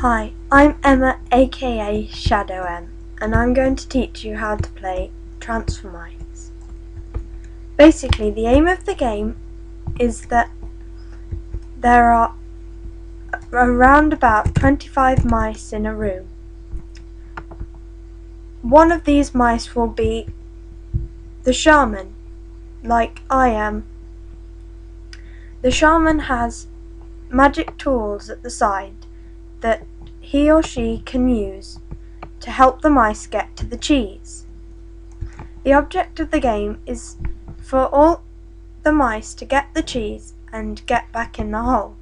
Hi, I'm Emma aka Shadowem, and I'm going to teach you how to play Transformice. Basically, the aim of the game is that there are around about 25 mice in a room. One of these mice will be the shaman, like I am. The shaman has magic tools at the side that he or she can use to help the mice get to the cheese. The object of the game is for all the mice to get the cheese and get back in the hole,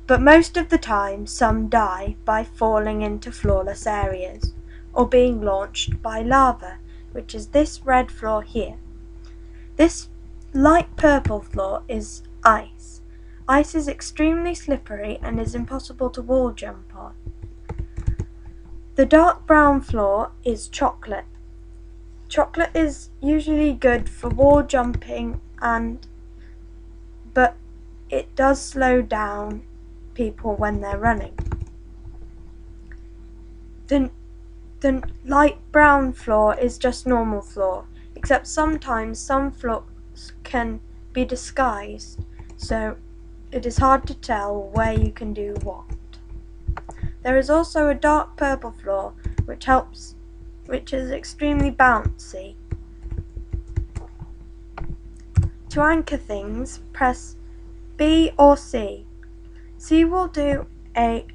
but most of the time some die by falling into flawless areas or being launched by lava, which is this red floor here. This light purple floor is ice. Ice is extremely slippery and is impossible to wall jump on. The dark brown floor is chocolate. Chocolate is usually good for wall jumping, but it does slow down people when they're running. The light brown floor is just normal floor, except sometimes some floors can be disguised, so it is hard to tell where you can do what. There is also a dark purple floor which is extremely bouncy. To anchor things, press B or C. C will do a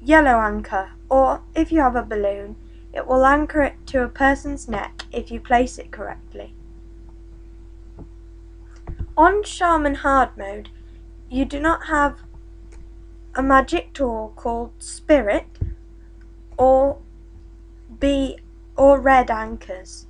yellow anchor, or if you have a balloon, it will anchor it to a person's neck if you place it correctly. On Shaman Hard mode, you do not have a magic tool called Spirit or B or red anchors.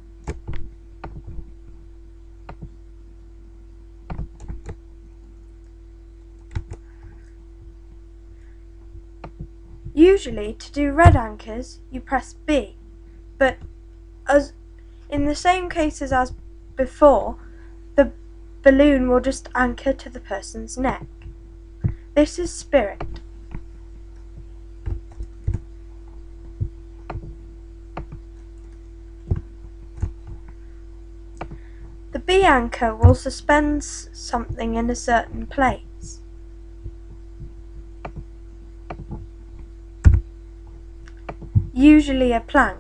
Usually, to do red anchors, you press B, but as in the same cases as before, the balloon will just anchor to the person's neck. This is Spirit. The B anchor will suspend something in a certain place. Usually a plank,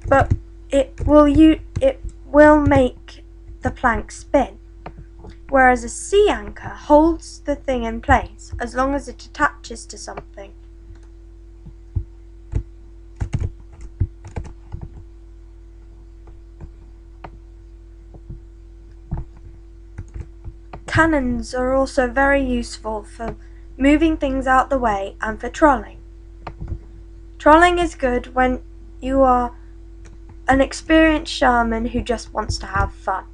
but it will make the plank spin, whereas a C anchor holds the thing in place as long as it attaches to something. Cannons are also very useful for moving things out the way and for trolling. Trolling is good when you are an experienced shaman who just wants to have fun.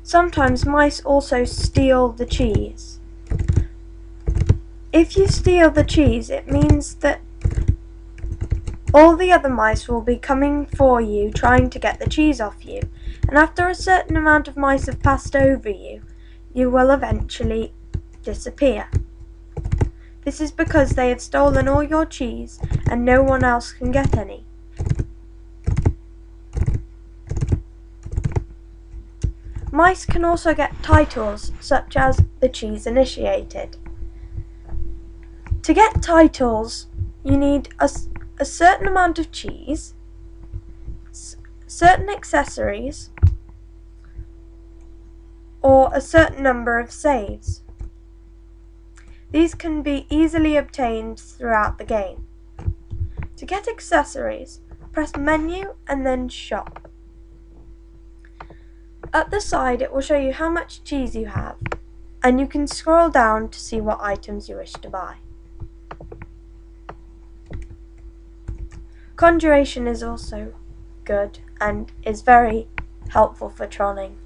Sometimes mice also steal the cheese. If you steal the cheese, it means that all the other mice will be coming for you, trying to get the cheese off you, and after a certain amount of mice have passed over you, you will eventually disappear. This is because they have stolen all your cheese and no one else can get any. Mice can also get titles, such as the cheese initiated. To get titles, you need a certain amount of cheese, certain accessories, or a certain number of saves. These can be easily obtained throughout the game. To get accessories, press Menu and then Shop. At the side it will show you how much cheese you have, and you can scroll down to see what items you wish to buy. Conjuration is also good and is very helpful for trolling.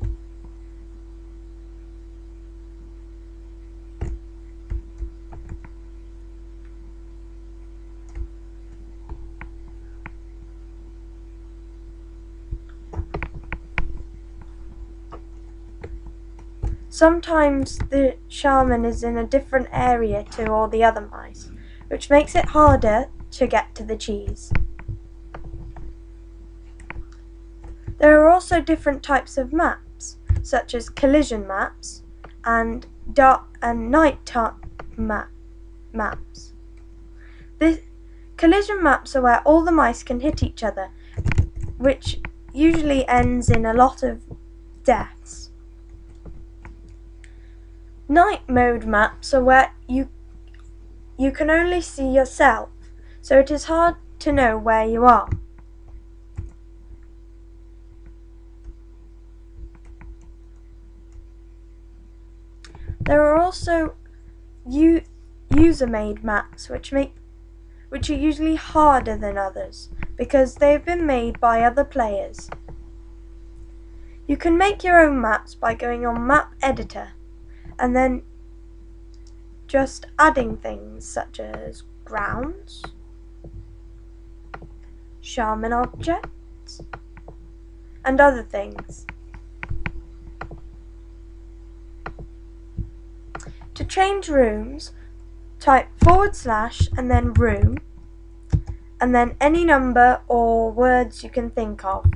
sometimes the shaman is in a different area to all the other mice, which makes it harder to get to the cheese. There are also different types of maps, such as collision maps and nighttime maps. The collision maps are where all the mice can hit each other, which usually ends in a lot of deaths. Night mode maps are where you can only see yourself, so it is hard to know where you are. There are also user-made maps which are usually harder than others because they have been made by other players. You can make your own maps by going on Map Editor and then just adding things such as grounds, shaman objects, and other things. To change rooms, type / and then room, and then any number or words you can think of.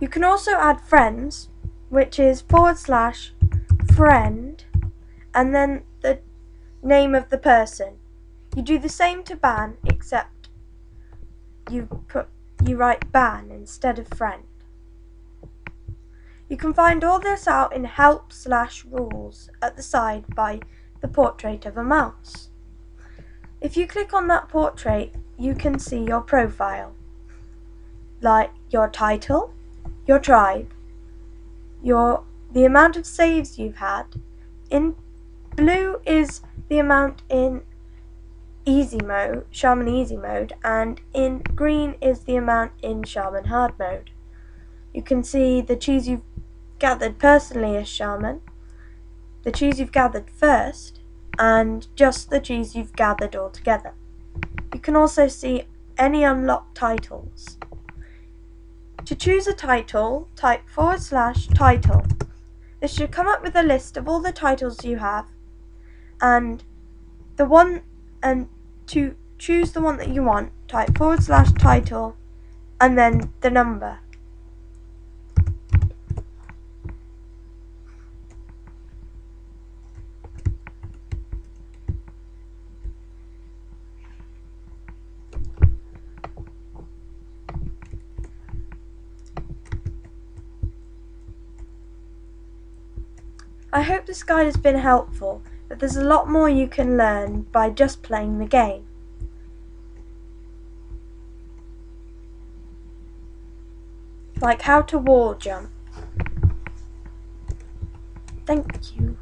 You can also add friends, which is / friend, and then the name of the person. You do the same to ban, except you write ban instead of friend. You can find all this out in help / rules at the side by the portrait of a mouse. If you click on that portrait, you can see your profile, like your title, your tribe, the amount of saves you've had. In blue is the amount in easy mode, shaman easy mode, and in green is the amount in shaman hard mode. You can see the cheese you've gathered personally as shaman, the cheese you've gathered first, and just the cheese you've gathered all together. You can also see any unlocked titles. To choose a title, type / title. This should come up with a list of all the titles you have, and to choose the one that you want, type / title and then the number. I hope this guide has been helpful, but there's a lot more you can learn by just playing the game. Like how to wall jump. Thank you.